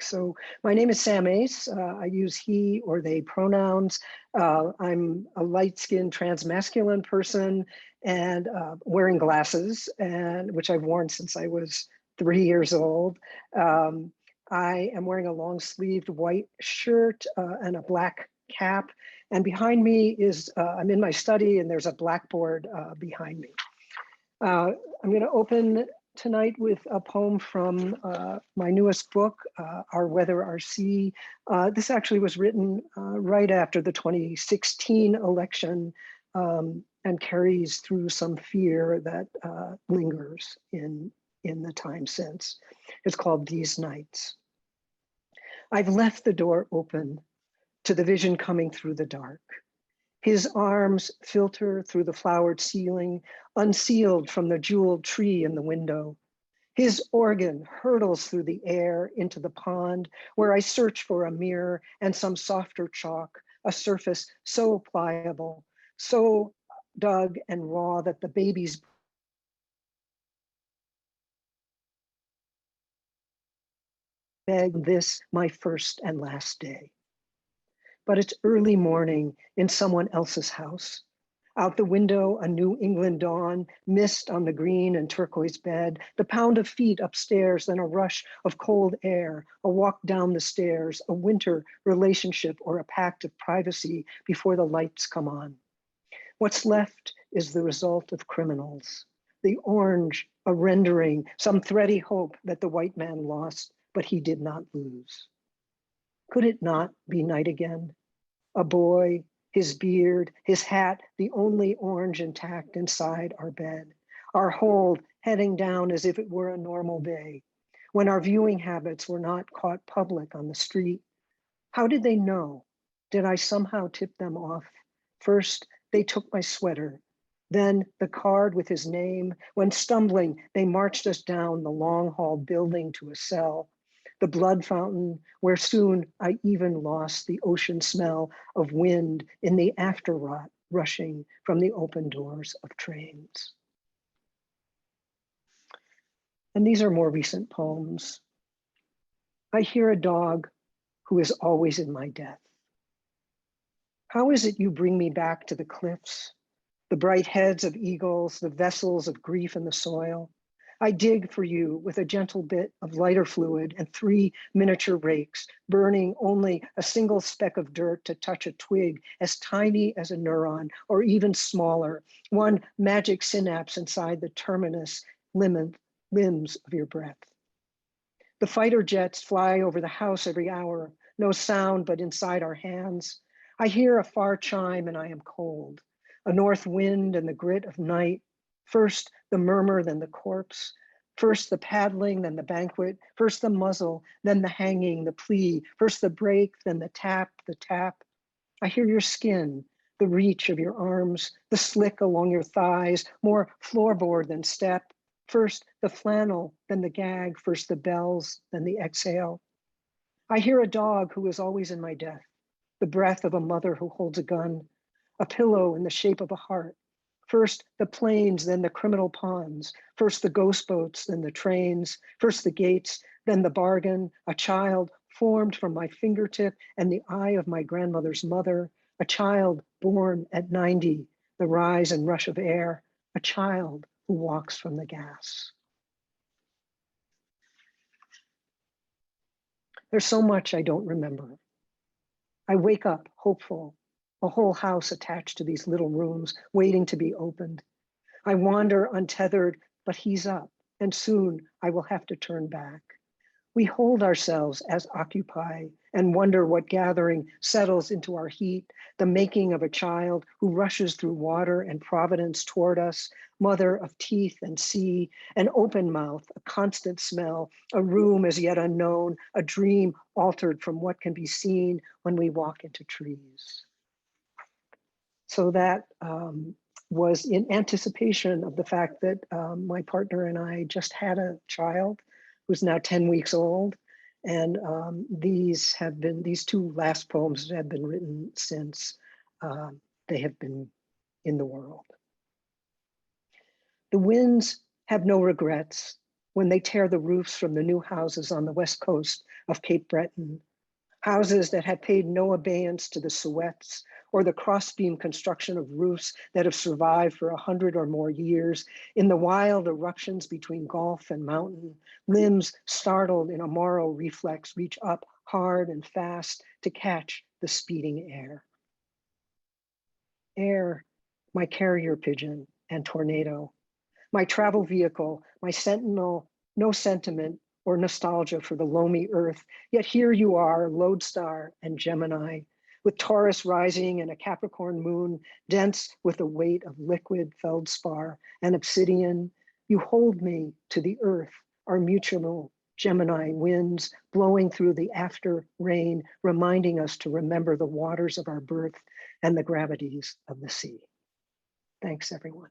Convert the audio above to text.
So my name is Sam Ace. I use he or they pronouns. I'm a light-skinned transmasculine person and wearing glasses, which I've worn since I was 3 years old. I am wearing a long-sleeved white shirt and a black cap. And behind me is, I'm in my study and there's a blackboard behind me. I'm going to open tonight with a poem from my newest book, Our Weather, Our Sea. This actually was written right after the 2016 election and carries through some fear that lingers in the time since. It's called These Nights. I've left the door open to the vision coming through the dark. His arms filter through the flowered ceiling, unsealed from the jeweled tree in the window. His organ hurtles through the air into the pond, where I search for a mirror and some softer chalk, a surface so pliable, so dug and raw that the baby's beg this my first and last day. But it's early morning in someone else's house. Out the window, a New England dawn, mist on the green and turquoise bed, the pound of feet upstairs, then a rush of cold air, a walk down the stairs, a winter relationship or a pact of privacy before the lights come on. What's left is the result of criminals. The orange, a rendering, some thready hope that the white man lost, but he did not lose. Could it not be night again? A boy, his beard, his hat, the only orange intact inside our bed. Our hold heading down as if it were a normal day, when our viewing habits were not caught public on the street. How did they know? Did I somehow tip them off? First, they took my sweater, then the card with his name. When stumbling, they marched us down the long hall building to a cell. The blood fountain, where soon I even lost the ocean smell of wind in the afterrot rushing from the open doors of trains. And these are more recent poems. I hear a dog who is always in my death. How is it you bring me back to the cliffs, the bright heads of eagles, the vessels of grief in the soil? I dig for you with a gentle bit of lighter fluid and 3 miniature rakes, burning only a single speck of dirt to touch a twig as tiny as a neuron, or even smaller, one magic synapse inside the terminus limbs of your breath. The fighter jets fly over the house every hour, no sound but inside our hands. I hear a far chime and I am cold, a north wind and the grit of night. First the murmur, then the corpse. First the paddling, then the banquet. First the muzzle, then the hanging, the plea. First the break, then the tap, the tap. I hear your skin, the reach of your arms, the slick along your thighs, more floorboard than step. First the flannel, then the gag. First the bells, then the exhale. I hear a dog who is always in my death, the breath of a mother who holds a gun, a pillow in the shape of a heart. First the planes, then the criminal pawns. First the ghost boats, then the trains. First the gates, then the bargain. A child formed from my fingertip and the eye of my grandmother's mother. A child born at 90, the rise and rush of air. A child who walks from the gas. There's so much I don't remember. I wake up hopeful. A whole house attached to these little rooms waiting to be opened. I wander untethered, but he's up, and soon I will have to turn back. We hold ourselves as occupy and wonder what gathering settles into our heat, the making of a child who rushes through water and providence toward us, mother of teeth and sea, an open mouth, a constant smell, a room as yet unknown, a dream altered from what can be seen when we walk into trees. So that was in anticipation of the fact that my partner and I just had a child who's now 10 weeks old. And these 2 last poems have been written since they have been in the world. The winds have no regrets. when they tear the roofs from the new houses on the west coast of Cape Breton, houses that had paid no abeyance to the Suets or the crossbeam construction of roofs that have survived for 100 or more years in the wild eruptions between Gulf and mountain, limbs startled in a moral reflex reach up hard and fast to catch the speeding air. Air, my carrier pigeon and tornado, my travel vehicle, my sentinel, no sentiment or nostalgia for the loamy earth, yet here you are, Lodestar and Gemini, with Taurus rising and a Capricorn moon, dense with the weight of liquid feldspar and obsidian. You hold me to the earth, our mutual Gemini winds blowing through the after rain, reminding us to remember the waters of our birth and the gravities of the sea. Thanks, everyone.